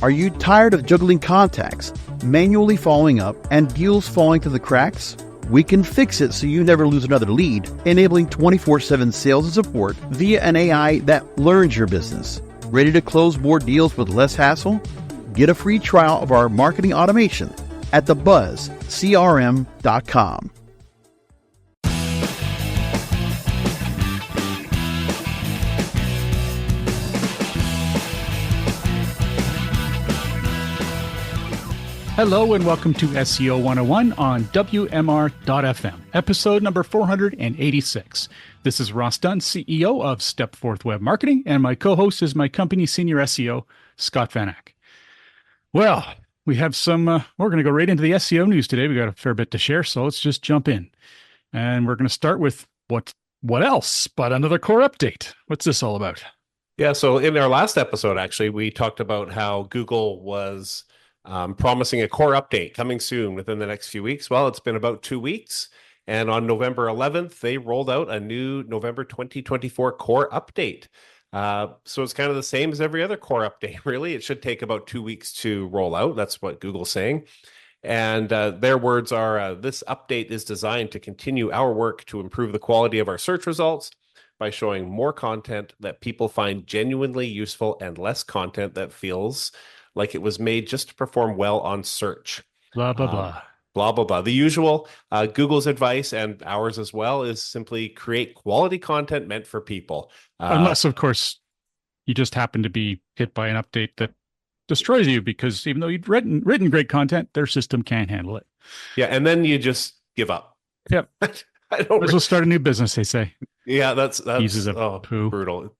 Are you tired of juggling contacts, manually following up, and deals falling through the cracks? We can fix it so you never lose another lead, enabling 24/7 sales and support via an AI that learns your business. Ready to close more deals with less hassle? Get a free trial of our marketing automation at thebuzzcrm.com. Hello and welcome to SEO 101 on WMR.FM, episode number 486. This is Ross Dunn, CEO of Stepforth Web Marketing, and my co-host is my company senior SEO, Scott Van Ack. Well, we have we're going to go right into the SEO news today. We got a fair bit to share, so let's just jump in. And we're going to start with what else but another core update. What's this all about? Yeah, so in our last episode, actually, we talked about how Google was promising a core update coming soon within the next few weeks. Well, it's been about 2 weeks. And on November 11th, they rolled out a new November 2024 core update. So it's kind of the same as every other core update, really. It should take about 2 weeks to roll out. That's what Google's saying. And their words are, this update is designed to continue our work to improve the quality of our search results by showing more content that people find genuinely useful and less content that feels like it was made just to perform well on search. Blah, blah, blah. Blah, blah, blah. The usual. Google's advice and ours as well is simply create quality content meant for people. Unless, of course, you just happen to be hit by an update that destroys you because even though you've written great content, their system can't handle it. Yeah, and then you just give up. Yep. I don't. We'll start a new business, they say. Yeah, that's pieces of poo. Brutal.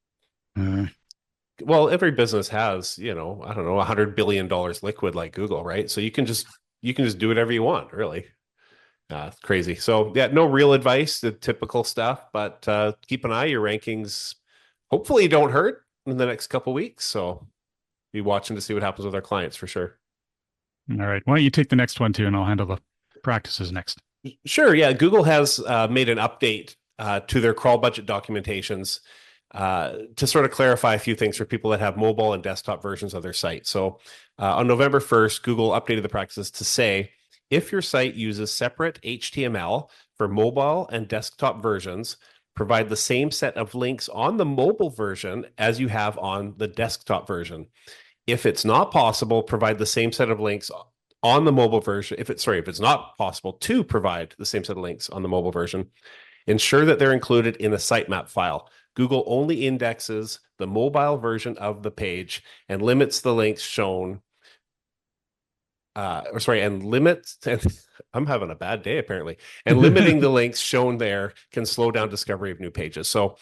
Well, every business has, I don't know, $100 billion liquid like Google, right? So you can just do whatever you want, really. It's crazy. So yeah, no real advice, the typical stuff, but keep an eye. Your rankings hopefully don't hurt in the next couple of weeks. So be watching to see what happens with our clients for sure. All right. Why don't you take the next one too, and I'll handle the practices next. Sure. Yeah. Google has made an update to their crawl budget documentations to sort of clarify a few things for people that have mobile and desktop versions of their site. So on November 1st, Google updated the practices to say, if your site uses separate HTML for mobile and desktop versions, provide the same set of links on the mobile version as you have on the desktop version. If it's not possible, provide the same set of links on the mobile version. If it's not possible to provide the same set of links on the mobile version, ensure that they're included in a sitemap file. Google only indexes the mobile version of the page and limits the links shown. I'm having a bad day apparently. And limiting the links shown there can slow down discovery of new pages. So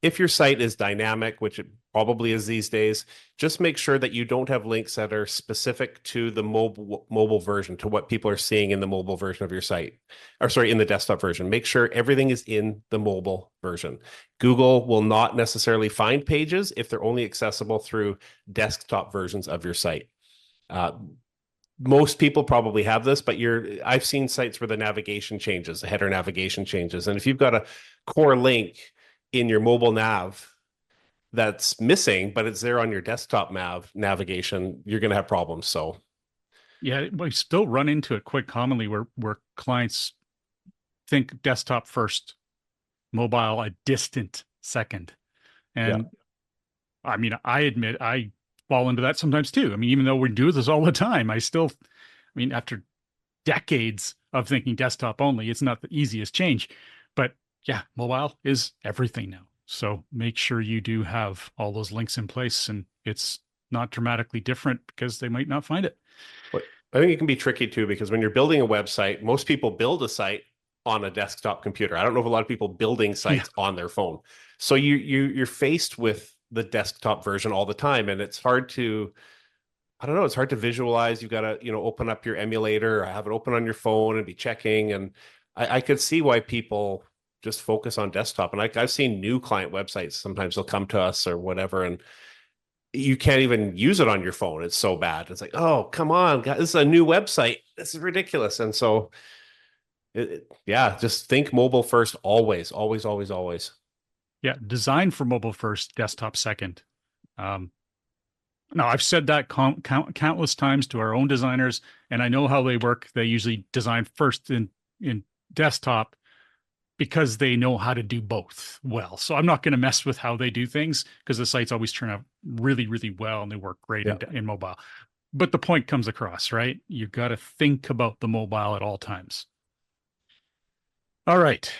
if your site is dynamic, which it probably is these days, just make sure that you don't have links that are specific to the mobile version, to what people are seeing in the mobile version of your site, in the desktop version. Make sure everything is in the mobile version. Google will not necessarily find pages if they're only accessible through desktop versions of your site. Most people probably have this, but I've seen sites where the navigation changes, the header navigation changes. And if you've got a core link in your mobile nav that's missing, but it's there on your desktop navigation, you're going to have problems. So yeah, we still run into it quite commonly where clients think desktop first, mobile a distant second. And I mean, I admit I fall into that sometimes too. I mean, even though we do this all the time, after decades of thinking desktop only, it's not the easiest change, but yeah, mobile is everything now. So make sure you do have all those links in place and it's not dramatically different because they might not find it. But I think it can be tricky too, because when you're building a website, most people build a site on a desktop computer. I don't know if a lot of people building sites on their phone. So you're faced with the desktop version all the time. And it's hard to, it's hard to visualize. You've got to, open up your emulator or have it open on your phone and be checking. And I could see why people just focus on desktop. And I've seen new client websites. Sometimes they'll come to us or whatever, and you can't even use it on your phone. It's so bad. It's like, oh, come on, guys, this is a new website. This is ridiculous. And so, just think mobile first, always, always, always, always. Yeah, design for mobile first, desktop second. No, I've said that countless times to our own designers, and I know how they work. They usually design first in desktop because they know how to do both well. So I'm not going to mess with how they do things because the sites always turn out really, really well and they work great Yeah. in mobile. But the point comes across, right? You got to think about the mobile at all times. All right.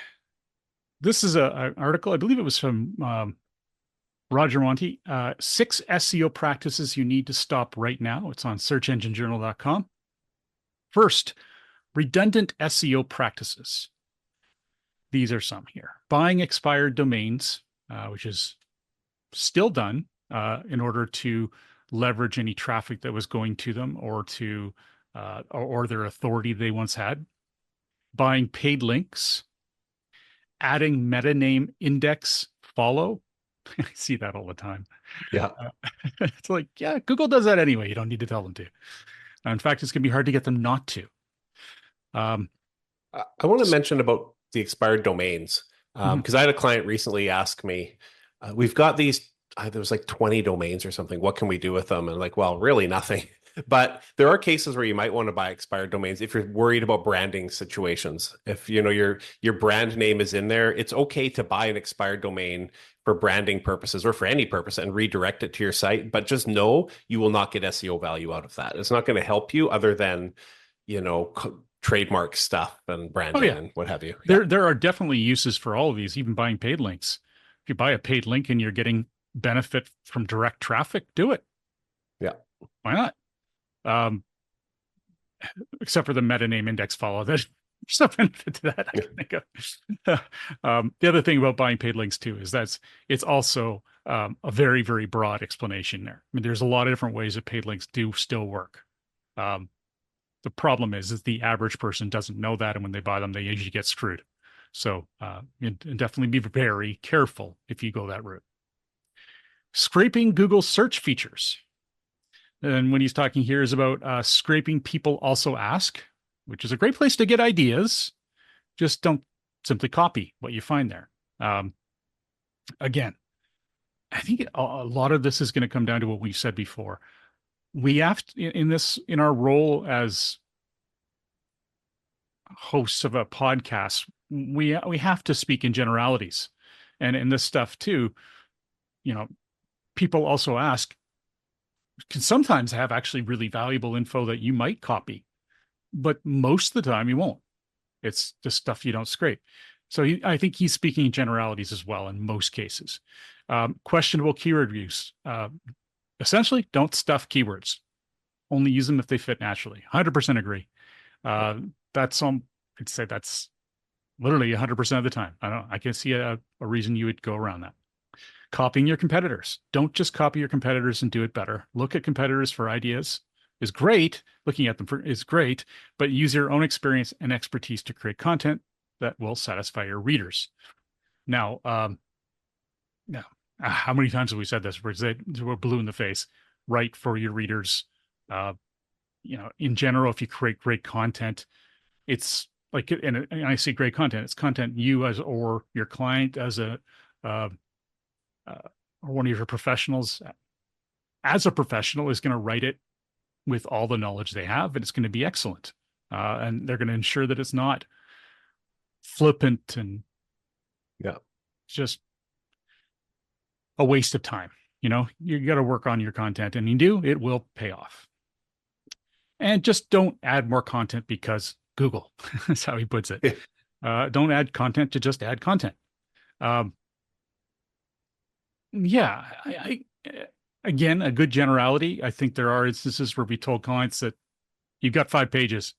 This is an article, I believe it was from Roger Monti, 6 SEO practices you need to stop right now. It's on searchenginejournal.com. First, redundant SEO practices. These are some here. Buying expired domains, which is still done in order to leverage any traffic that was going to them or to or their authority they once had. Buying paid links, adding meta name index follow. I see that all the time. Yeah. It's like, yeah, Google does that anyway. You don't need to tell them to. In fact, it's going to be hard to get them not to. I want to mention about the expired domains because I had a client recently ask me, we've got these, there was like 20 domains or something. What can we do with them? And like, well, really nothing. But there are cases where you might want to buy expired domains if you're worried about branding situations. If you know your brand name is in there, it's okay to buy an expired domain for branding purposes or for any purpose and redirect it to your site. But just know you will not get SEO value out of that. It's not going to help you other than, you know, trademark stuff and branding and what have you. There are definitely uses for all of these, even buying paid links. If you buy a paid link and you're getting benefit from direct traffic, do it. Yeah. Why not? Except for the meta name index follow. There's no benefit to that I can think of. The other thing about buying paid links too is it's also a very, very broad explanation there. I mean, there's a lot of different ways that paid links do still work. The problem is the average person doesn't know that, and when they buy them, they usually get screwed. So definitely be very careful if you go that route. Scraping Google search features. And when he's talking here is about scraping people also ask, which is a great place to get ideas. Just don't simply copy what you find there. Again, I think a lot of this is going to come down to what we've said before. We have to, in our role as hosts of a podcast, we have to speak in generalities, and in this stuff too. You know, people also ask can sometimes have actually really valuable info that you might copy, but most of the time you won't. It's just stuff you don't scrape. So I think he's speaking in generalities as well in most cases. Questionable keyword use. Essentially, don't stuff keywords. Only use them if they fit naturally. 100% agree. I'd say that's literally 100% of the time. I can see a reason you would go around that. Copying your competitors. Don't just copy your competitors and do it better. Look at competitors for ideas is great. Looking at them is great, but use your own experience and expertise to create content that will satisfy your readers. Now, how many times have we said this? We're blue in the face. Write for your readers. In general, if you create great content, it's like, and I say great content, it's content you or your client as or one of your professionals as a professional is going to write it with all the knowledge they have, and it's going to be excellent. And they're going to ensure that it's not flippant and just a waste of time. You got to work on your content, and it will pay off. And just don't add more content because Google. That's how he puts it. Don't add content to just add content. Again, a good generality. I think there are instances where we told clients that you've got 5 pages.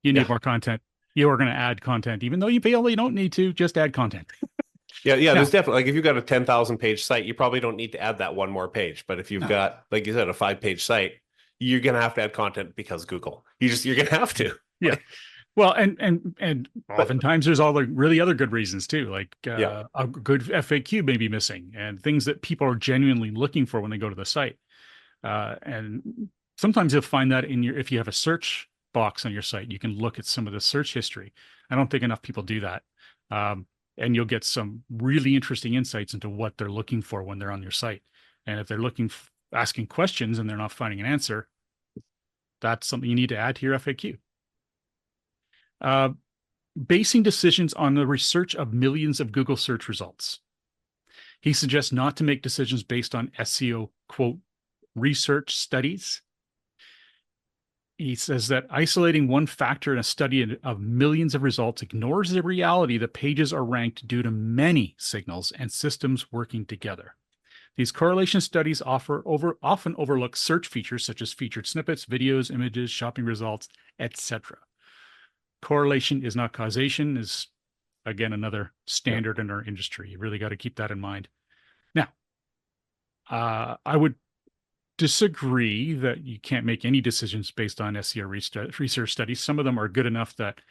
You need more content. You are going to add content, even though you feel you don't need to. Just add content. There's definitely, like, if you've got a 10,000 page site, you probably don't need to add that one more page. But if you've got, like you said, a 5-page site, you're going to have to add content because Google. You're going to have to. Yeah. Well, and oftentimes there's all the really other good reasons too, like a good FAQ may be missing and things that people are genuinely looking for when they go to the site. And sometimes you'll find that if you have a search box on your site, you can look at some of the search history. I don't think enough people do that. And you'll get some really interesting insights into what they're looking for when they're on your site. And if they're looking asking questions and they're not finding an answer, that's something you need to add to your FAQ. Basing decisions on the research of millions of Google search results. He suggests not to make decisions based on SEO, quote, research studies. He says that isolating one factor in a study of millions of results ignores the reality that pages are ranked due to many signals and systems working together. These correlation studies often overlook search features such as featured snippets, videos, images, shopping results, etc. Correlation is not causation is, again, another standard in our industry. You really got to keep that in mind. Now, I would disagree that you can't make any decisions based on SEO research studies. Some of them are good enough that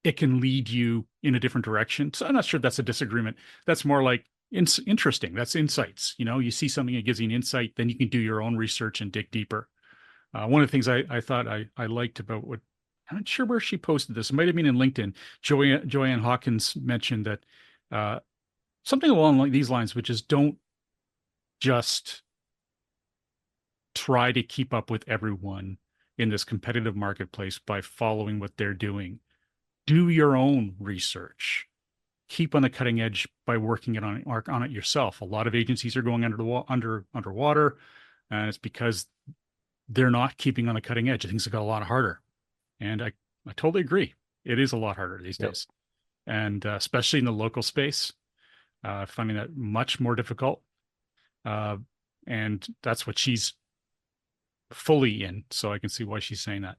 it can lead you in a different direction. So I'm not sure that's a disagreement. That's more like interesting. That's insights. You see something that gives you an insight, then you can do your own research and dig deeper. One of the things I thought I liked about what, I'm not sure where she posted this. It might have been in LinkedIn. Joanne Hawkins mentioned that something along these lines, which is don't just try to keep up with everyone in this competitive marketplace by following what they're doing. Do your own research. Keep on the cutting edge by working on it yourself. A lot of agencies are going underwater, and it's because they're not keeping on the cutting edge. Things have got a lot harder. And I totally agree. It is a lot harder these days. And especially in the local space, finding that much more difficult. And that's what she's fully in. So I can see why she's saying that.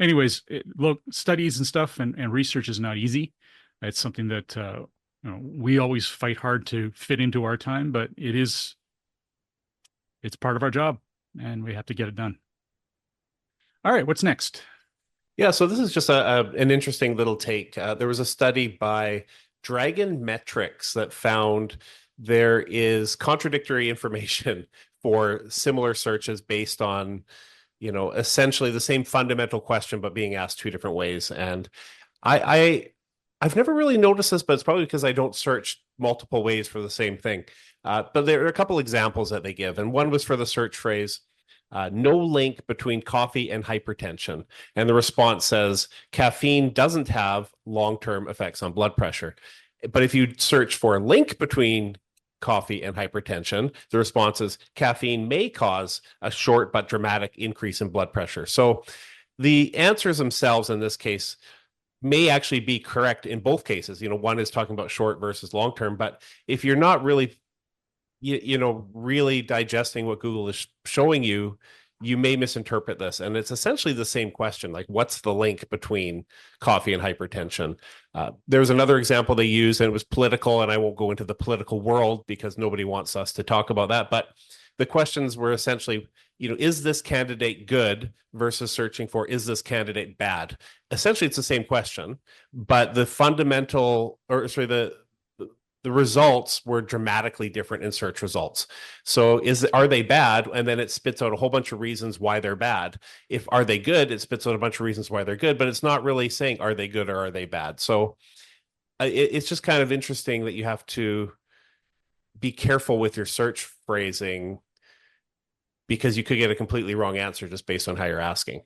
Anyways, look, studies and stuff and research is not easy. It's something that we always fight hard to fit into our time, but it's part of our job and we have to get it done. All right, what's next? Yeah, so this is just an interesting little take. There was a study by Dragon Metrics that found there is contradictory information for similar searches based on, essentially the same fundamental question, but being asked two different ways. And I've never really noticed this, but it's probably because I don't search multiple ways for the same thing. But there are a couple examples that they give. And one was for the search phrase, no link between coffee and hypertension. And the response says, caffeine doesn't have long-term effects on blood pressure. But if you search for a link between coffee and hypertension, the response is caffeine may cause a short but dramatic increase in blood pressure. So the answers themselves in this case may actually be correct in both cases. One is talking about short versus long term, but if you're not really really digesting what Google is showing you, you may misinterpret this. And it's essentially the same question, like what's the link between coffee and hypertension? There's another example they used, and it was political, and I won't go into the political world because nobody wants us to talk about that. But the questions were essentially, is this candidate good versus searching for, is this candidate bad? Essentially, it's the same question, but the the results were dramatically different in search results. So are they bad? And then it spits out a whole bunch of reasons why they're bad. If are they good, it spits out a bunch of reasons why they're good, but it's not really saying are they good or are they bad. So it's just kind of interesting that you have to be careful with your search phrasing because you could get a completely wrong answer just based on how you're asking.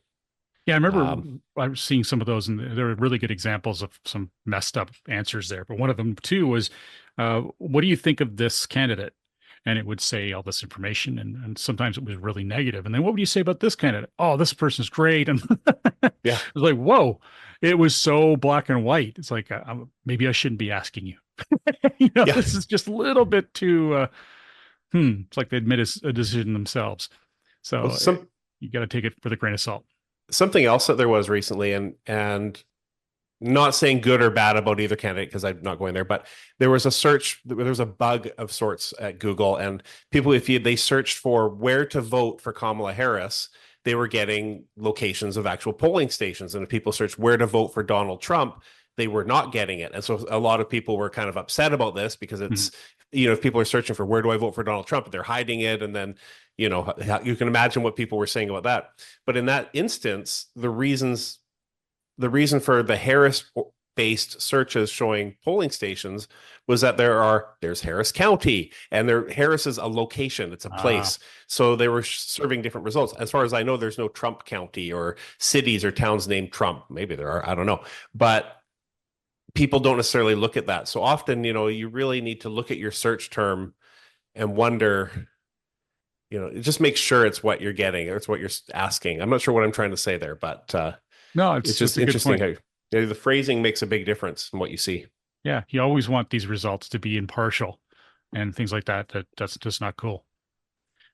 Yeah, I remember I was seeing some of those, and there were really good examples of some messed up answers there. But one of them, too, was, what do you think of this candidate? And it would say all this information, and sometimes it was really negative. And then what would you say about this candidate? Oh, this person's great. And yeah, it was like, whoa, it was so black and white. It's like, maybe I shouldn't be asking you. This is just a little bit too, it's like they admit a decision themselves. So you got to take it with a grain of salt. Something else that there was recently, and not saying good or bad about either candidate because I'm not going there, but there was a bug of sorts at Google, and people, if they searched for where to vote for Kamala Harris, they were getting locations of actual polling stations. And if people searched where to vote for Donald Trump, they were not getting it. And so a lot of people were kind of upset about this because it's, if people are searching for where do I vote for Donald Trump, they're hiding it. And then, you can imagine what people were saying about that. But in that instance, the reason for the Harris based searches showing polling stations was that there's Harris County, and Harris is a location, it's a place. So they were serving different results. As far as I know, there's no Trump County or cities or towns named Trump. Maybe there are, I don't know. But people don't necessarily look at that. So often, you really need to look at your search term and wonder, just make sure it's what you're getting or it's what you're asking. I'm not sure what I'm trying to say there, but no, it's just interesting how the phrasing makes a big difference in what you see. Yeah, you always want these results to be impartial and things like that. That's just not cool.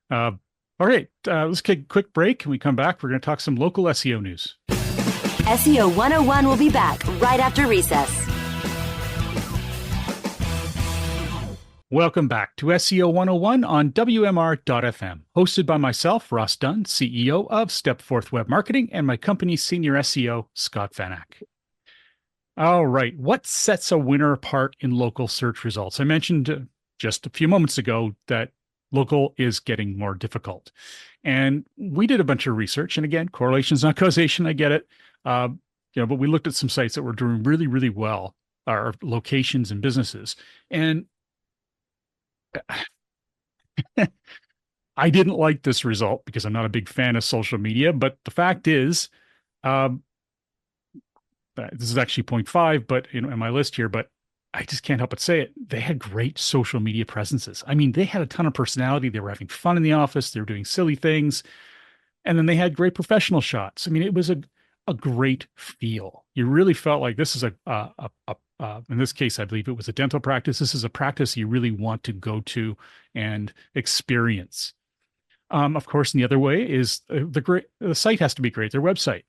All right, let's take a quick break. When we come back, we're going to talk some local SEO news. SEO 101 will be back right after recess. Welcome back to SEO 101 on WMR.FM, hosted by myself, Ross Dunn, CEO of Stepforth Web Marketing, and my company's senior SEO, Scott Vanak. All right, what sets a winner apart in local search results? I mentioned just a few moments ago that local is getting more difficult. And we did a bunch of research, and again, correlation is not causation, I get it. But we looked at some sites that were doing really, really well, our locations and businesses. And I didn't like this result because I'm not a big fan of social media, but the fact is, this is actually 0.5, but in my list here, but I just can't help but say it. They had great social media presences. I mean, they had a ton of personality. They were having fun in the office. They were doing silly things. And then they had great professional shots. I mean, it was a great feel. You really felt like this is in this case, I believe it was a dental practice. This is a practice you really want to go to and experience. Of course, in the other way is the site has to be great, their website.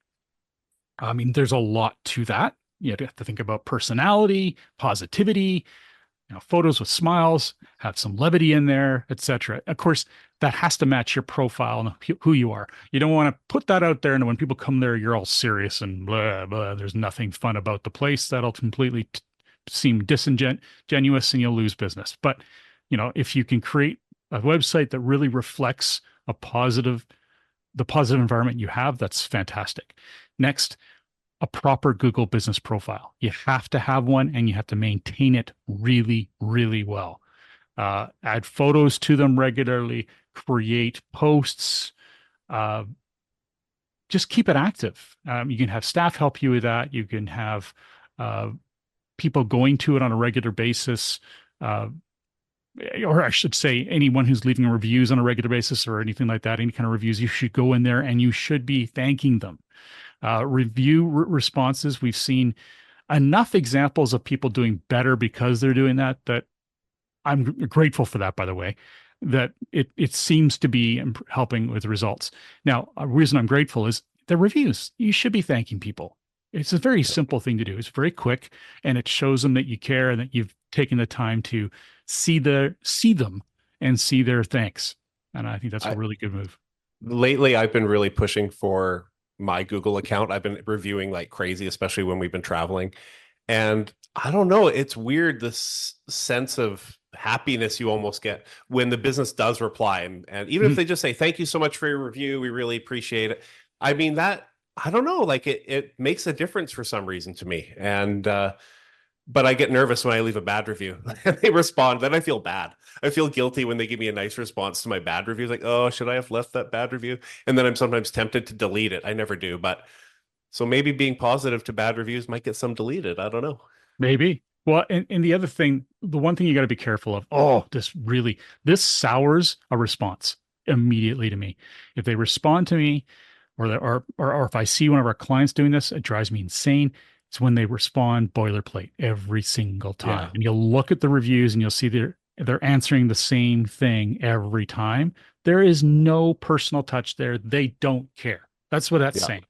I mean, there's a lot to that. You have to think about personality, positivity, photos with smiles, have some levity in there, etc. Of course, that has to match your profile and who you are. You don't want to put that out there, and when people come there, you're all serious and blah, blah. There's nothing fun about the place. That'll completely seem disingenuous, and you'll lose business. But, if you can create a website that really reflects the positive environment you have, that's fantastic. Next, a proper Google business profile. You have to have one, and you have to maintain it really, really well. Add photos to them regularly, create posts, just keep it active. You can have staff help you with that. You can have people going to it on a regular basis, or I should say anyone who's leaving reviews on a regular basis or anything like that, any kind of reviews, you should go in there and you should be thanking them. Review responses. We've seen enough examples of people doing better because they're doing that I'm grateful for that, by the way, that it seems to be helping with results. Now, a reason I'm grateful is the reviews. You should be thanking people. It's a very simple thing to do. It's very quick, and it shows them that you care and that you've taken the time to see them and see their thanks. And I think that's a really good move. Lately, I've been really pushing for my Google account. I've been reviewing like crazy, especially when we've been traveling. And I don't know, it's weird, this sense of happiness you almost get when the business does reply. And even if they just say, thank you so much for your review, we really appreciate it. I mean, that, I don't know, like it makes a difference for some reason to me. And, but I get nervous when I leave a bad review and they respond, then I feel bad. I feel guilty when they give me a nice response to my bad review. Like, oh, should I have left that bad review? And then I'm sometimes tempted to delete it. I never do, but so maybe being positive to bad reviews might get some deleted. I don't know. Maybe. Well, and the other thing, the one thing you got to be careful of, this sours a response immediately to me. If they respond to me or if I see one of our clients doing this, it drives me insane. It's when they respond boilerplate every single time. Yeah. And you'll look at the reviews and you'll see they're answering the same thing every time. There is no personal touch there. They don't care. That's what that's saying.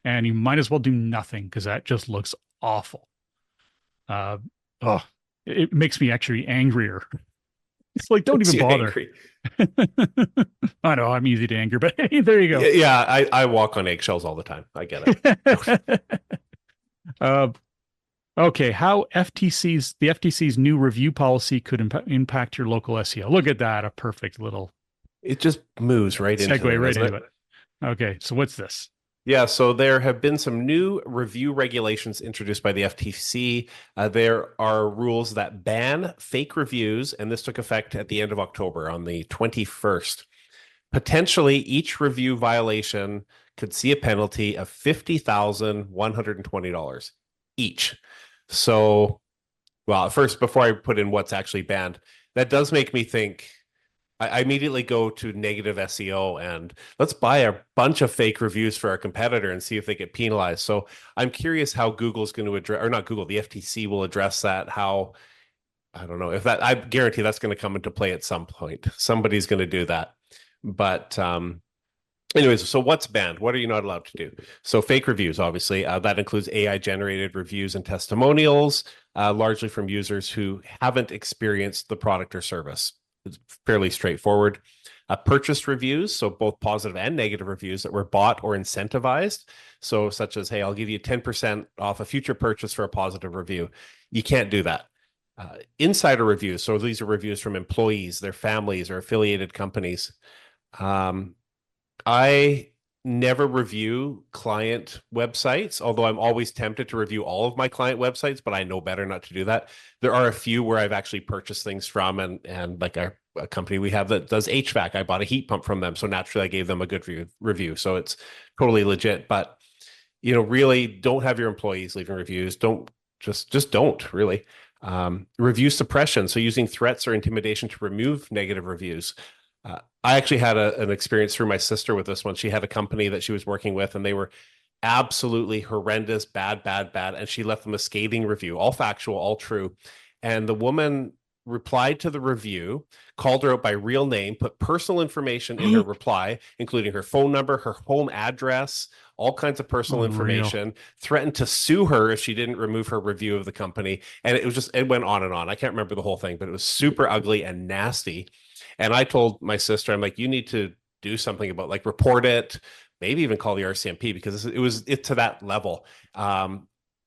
And you might as well do nothing because that just looks awful. It makes me actually angrier. It's like, don't even bother. I know I'm easy to anger, but hey, there you go. Yeah, I walk on eggshells all the time. I get it. Okay, how the FTC's new review policy could impact your local SEO. Look at that, a perfect little. It just moves right into it. Okay, so what's this? Yeah, so there have been some new review regulations introduced by the FTC. There are rules that ban fake reviews, and this took effect at the end of October on the 21st. Potentially, each review violation could see a penalty of $50,120 each. So, well, first, before I put in what's actually banned, that does make me think. I immediately go to negative SEO and let's buy a bunch of fake reviews for our competitor and see if they get penalized. So I'm curious how Google's going to address, or not Google, the FTC will address that. How, I don't know if that, I guarantee that's going to come into play at some point. Somebody's going to do that. But anyways, so what's banned? What are you not allowed to do? So fake reviews, obviously, that includes AI generated reviews and testimonials, largely from users who haven't experienced the product or service. It's fairly straightforward. Purchase reviews, so both positive and negative reviews that were bought or incentivized. So such as, hey, I'll give you 10% off a future purchase for a positive review. You can't do that. Insider reviews, so these are reviews from employees, their families, or affiliated companies. I never review client websites, although I'm always tempted to review all of my client websites, but I know better not to do that. There are a few where I've actually purchased things from, and like a company we have that does HVAC, I bought a heat pump from them. So naturally I gave them a good review. So it's totally legit, but really don't have your employees leaving reviews. Don't just don't really. Review suppression. So using threats or intimidation to remove negative reviews. I actually had an experience through my sister with this one. She had a company that she was working with, and they were absolutely horrendous, bad. And she left them a scathing review, all factual, all true. And the woman replied to the review, called her out by real name, put personal information in her reply, including her phone number, her home address, all kinds of personal information, threatened to sue her if she didn't remove her review of the company. And it went on and on. I can't remember the whole thing, but it was super ugly and nasty. And I told my sister, I'm like, you need to do something about, like, report it, maybe even call the RCMP, because it was to that level.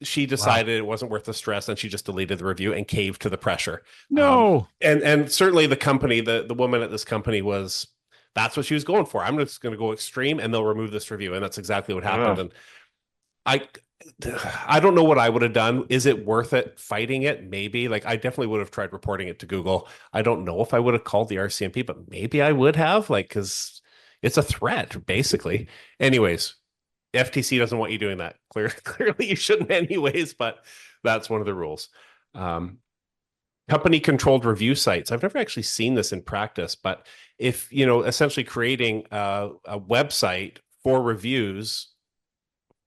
She decided it wasn't worth the stress, and she just deleted the review and caved to the pressure. No. And certainly the company, the woman at this company that's what she was going for. I'm just going to go extreme and they'll remove this review. And that's exactly what happened. And I don't know what I would have done. Is it worth it fighting it? Maybe. Like, I definitely would have tried reporting it to Google. I don't know if I would have called the RCMP, but maybe I would have, like, because it's a threat, basically. Anyways, FTC doesn't want you doing that. Clearly you shouldn't anyways, but that's one of the rules. Company controlled review sites. I've never actually seen this in practice, but if, essentially creating a website for reviews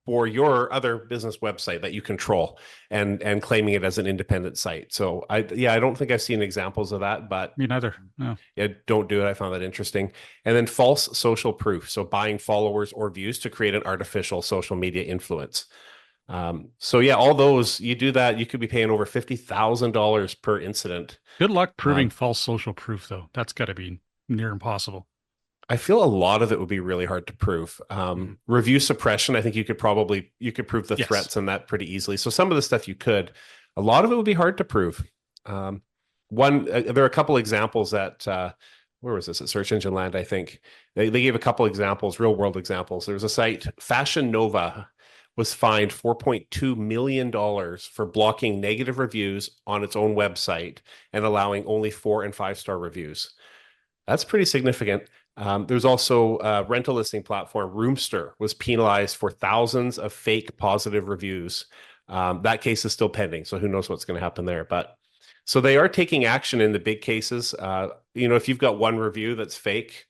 for your other business website that you control and claiming it as an independent site. So I don't think I've seen examples of that, but me neither. No. Yeah, don't do it. I found that interesting. And then false social proof. So buying followers or views to create an artificial social media influence. So yeah, all those, you do that, you could be paying over $50,000 per incident. Good luck proving false social proof, though. That's got to be near impossible. I feel a lot of it would be really hard to prove. Review suppression, I think you could prove the threats and that pretty easily. So some of the stuff you could, a lot of it would be hard to prove. There are a couple examples that, where was this, at Search Engine Land, I think. They gave a couple examples, real world examples. There was a site, Fashion Nova, was fined $4.2 million for blocking negative reviews on its own website and allowing only 4- and 5-star reviews. That's pretty significant. There's also a rental listing platform, Roomster, was penalized for thousands of fake positive reviews. That case is still pending, so who knows what's going to happen there. But so they are taking action in the big cases. If you've got one review that's fake,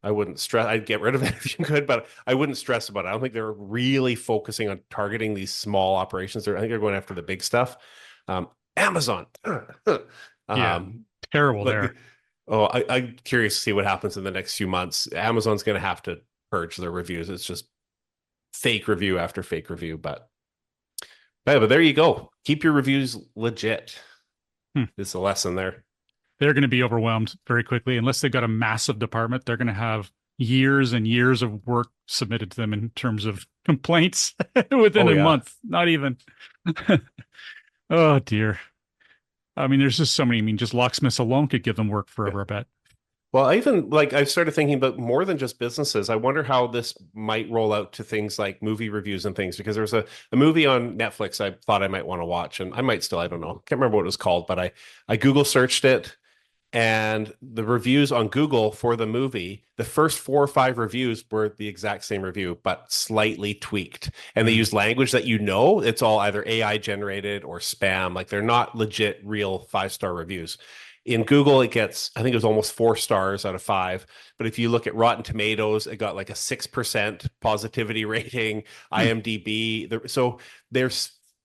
I wouldn't stress. I'd get rid of it if you could, but I wouldn't stress about it. I don't think they're really focusing on targeting these small operations. I think they're going after the big stuff. Amazon. Terrible there. I'm curious to see what happens in the next few months. Amazon's going to have to purge their reviews. It's just fake review after fake review. But there you go. Keep your reviews legit. Is the lesson there. They're going to be overwhelmed very quickly. Unless they've got a massive department, they're going to have years and years of work submitted to them in terms of complaints within a month. Not even. Oh, dear. I mean, there's just so many. I mean, just locksmiths alone could give them work forever, I bet. Well, I even like I've started thinking about more than just businesses. I wonder how this might roll out to things like movie reviews and things, because there's a movie on Netflix I thought I might want to watch, and I might still, I don't know. Can't remember what it was called, but I Google searched it, and the reviews on Google for the movie, the first 4 or 5 reviews were the exact same review, but slightly tweaked. And they use language that it's all either AI generated or spam. Like they're not legit, real 5-star reviews. In Google, it gets, I think it was almost 4 stars out of 5. But if you look at Rotten Tomatoes, it got like a 6% positivity rating, IMDb. So they're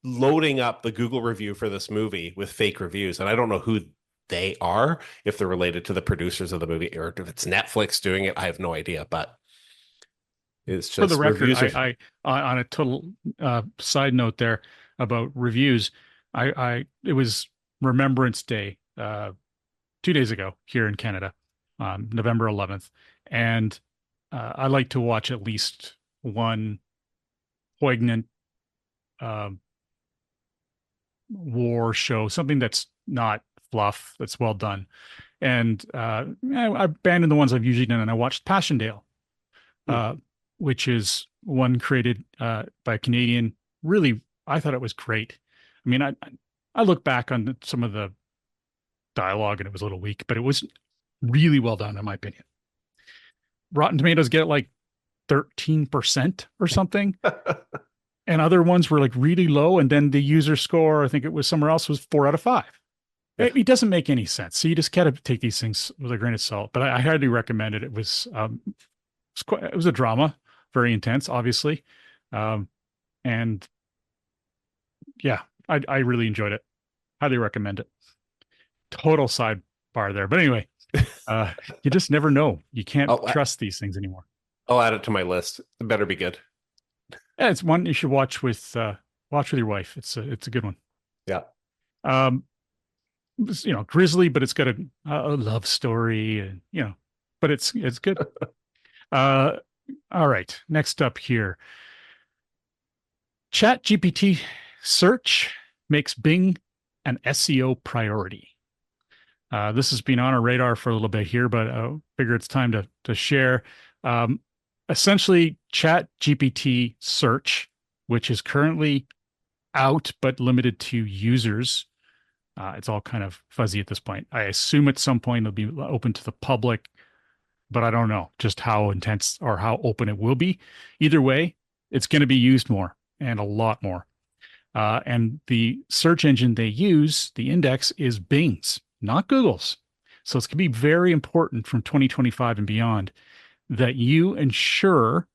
loading up the Google review for this movie with fake reviews. And I don't know who they are, if they're related to the producers of the movie, or if it's Netflix doing it. I have no idea, but it's just For the record, reviews I on a total side note there about reviews, it was Remembrance Day 2 days ago here in Canada, November 11th, and I like to watch at least one poignant war show, something that's not fluff, that's well done. And I abandoned the ones I've usually done, and I watched Passchendaele, which is one created by a Canadian. Really, I thought it was great. I mean, I look back on some of the dialogue and it was a little weak, but it was really well done, in my opinion. Rotten Tomatoes get like 13% or something. And other ones were like really low. And then the user score, I think it was somewhere else, was 4 out of 5. Yeah. It doesn't make any sense. So you just gotta take these things with a grain of salt. But I highly recommend it. It was a drama, very intense, obviously. And yeah, I really enjoyed it. Highly recommend it. Total sidebar there. But anyway, you just never know. You can't trust these things anymore. I'll add it to my list. It better be good. Yeah, it's one you should watch with your wife. It's a good one. Yeah. It's, grisly, but it's got a love story, and but it's good. All right. Next up here, ChatGPT search makes Bing an SEO priority. This has been on our radar for a little bit here, but I figure it's time to share. Essentially, ChatGPT search, which is currently out but limited to users. It's all kind of fuzzy at this point. I assume at some point it'll be open to the public, but I don't know just how intense or how open it will be. Either way, it's going to be used more, and a lot more. And the search engine they use, the index, is Bing's, not Google's. So it's going to be very important from 2025 and beyond that you ensure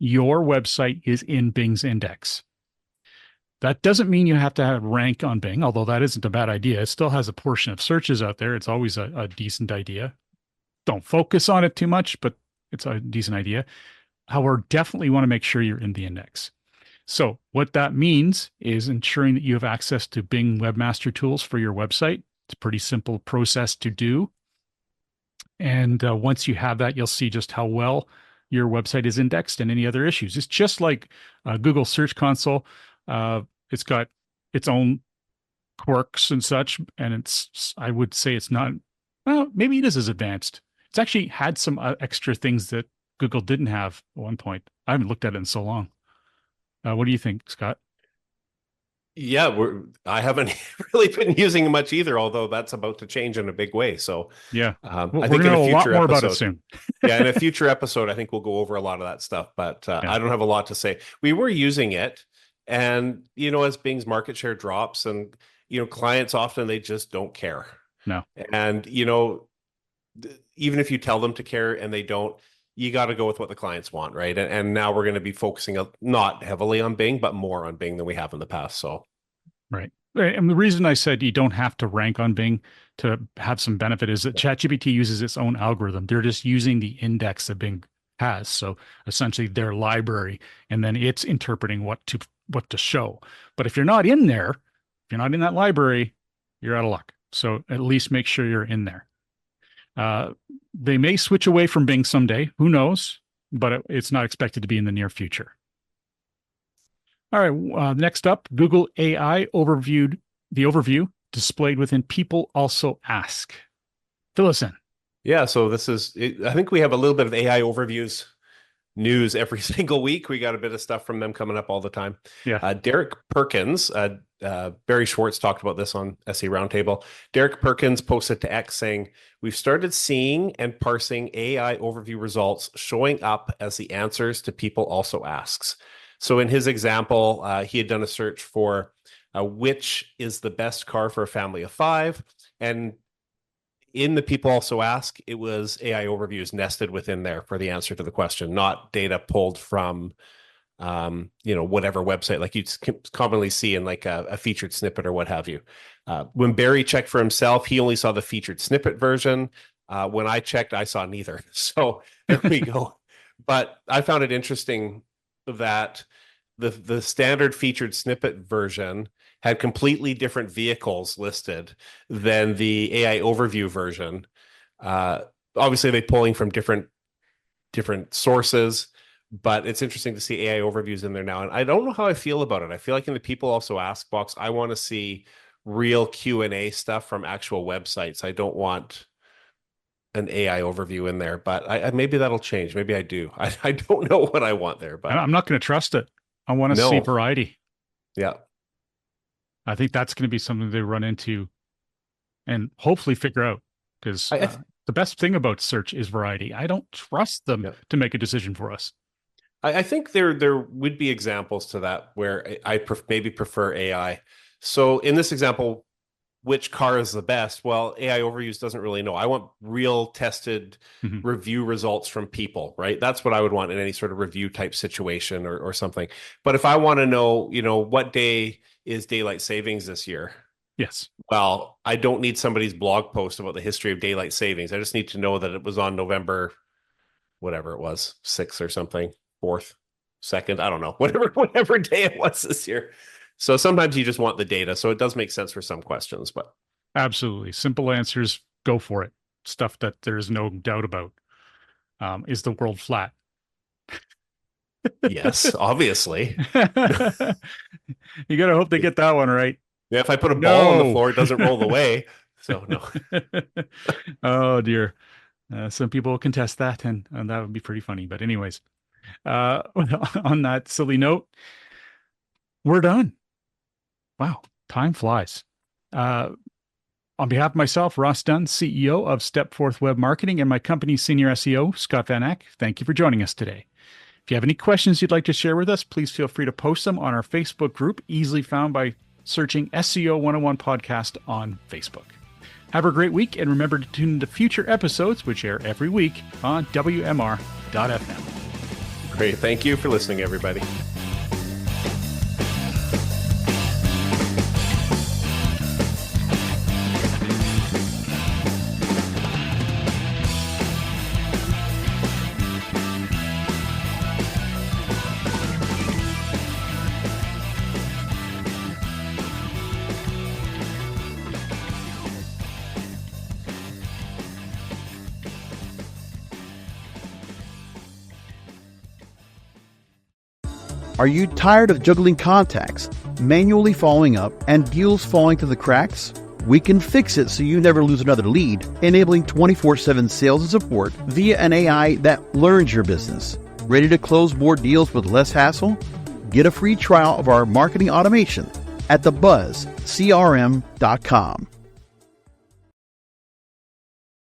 your website is in Bing's index. That doesn't mean you have to have rank on Bing, although that isn't a bad idea. It still has a portion of searches out there. It's always a decent idea. Don't focus on it too much, but it's a decent idea. However, definitely want to make sure you're in the index. So what that means is ensuring that you have access to Bing Webmaster Tools for your website. It's a pretty simple process to do. And once you have that, you'll see just how well your website is indexed and any other issues. It's just like Google Search Console. It's got its own quirks and such. And I would say it's not, well, maybe it is as advanced. It's actually had some extra things that Google didn't have at one point. I haven't looked at it in so long. What do you think, Scott? Yeah, I haven't really been using much either, although that's about to change in a big way. So yeah, I we're think going to know a lot more episode, about it soon. Yeah, in a future episode, I think we'll go over a lot of that stuff. But yeah. I don't have a lot to say. We were using it, and as Bing's market share drops, and clients often they just don't care. No, and even if you tell them to care and they don't, you got to go with what the clients want, right? And now we're going to be focusing not heavily on Bing, but more on Bing than we have in the past. So, right. And the reason I said you don't have to rank on Bing to have some benefit is that ChatGPT uses its own algorithm. They're just using the index that Bing has. So essentially their library, and then it's interpreting what to show. But if you're not in there, if you're not in that library, you're out of luck. So at least make sure you're in there. They may switch away from Bing someday. Who knows? But it's not expected to be in the near future. All right. Next up, Google AI overview displayed within People Also Ask. Fill us in. Yeah, so I think we have a little bit of AI overviews news every single week. We got a bit of stuff from them coming up all the time. Yeah. Derek Perkins, Barry Schwartz talked about this on SE Roundtable. Derek Perkins posted to X saying, "We've started seeing and parsing AI overview results showing up as the answers to people also asks." So in his example, he had done a search for which is the best car for a family of 5, and in the people also ask, it was AI overviews nested within there for the answer to the question, not data pulled from, whatever website like you commonly see in like a featured snippet or what have you. When Barry checked for himself, he only saw the featured snippet version. When I checked, I saw neither. So there we go. But I found it interesting that the standard featured snippet version had completely different vehicles listed than the AI overview version. Obviously, they're pulling from different sources, but it's interesting to see AI overviews in there now. And I don't know how I feel about it. I feel like in the people also ask box, I want to see real Q&A stuff from actual websites. I don't want an AI overview in there, but maybe that'll change. Maybe I do. I don't know what I want there, but I'm not going to trust it. I want to see variety. Yeah. I think that's going to be something they run into and hopefully figure out, because the best thing about search is variety. I don't trust them to make a decision for us. I think there would be examples to that where I maybe prefer AI. So in this example, which car is the best? Well, AI overviews doesn't really know. I want real tested review results from people, right? That's what I would want in any sort of review type situation or something. But if I want to know, what day is daylight savings this year? Yes. Well, I don't need somebody's blog post about the history of daylight savings. I just need to know that it was on November, whatever it was, 6th or something, 4th, 2nd, I don't know, whatever day it was this year. So sometimes you just want the data. So it does make sense for some questions, but absolutely simple answers, go for it. Stuff that there's no doubt about. Is the world flat? Yes, obviously. You got to hope they get that one right. Yeah, if I put a ball on the floor, it doesn't roll away. So no. Oh dear. Some people will contest that, and that would be pretty funny. But anyways, on that silly note, we're done. Wow, time flies. On behalf of myself, Ross Dunn, CEO of Stepforth Web Marketing, and my company's senior SEO, Scott Van Ack, thank you for joining us today. If you have any questions you'd like to share with us, please feel free to post them on our Facebook group, easily found by searching SEO 101 Podcast on Facebook. Have a great week, and remember to tune into future episodes, which air every week on WMR.fm. Great. Thank you for listening, everybody. Are you tired of juggling contacts, manually following up, and deals falling through the cracks? We can fix it so you never lose another lead, enabling 24/7 sales and support via an AI that learns your business. Ready to close more deals with less hassle? Get a free trial of our marketing automation at thebuzzcrm.com.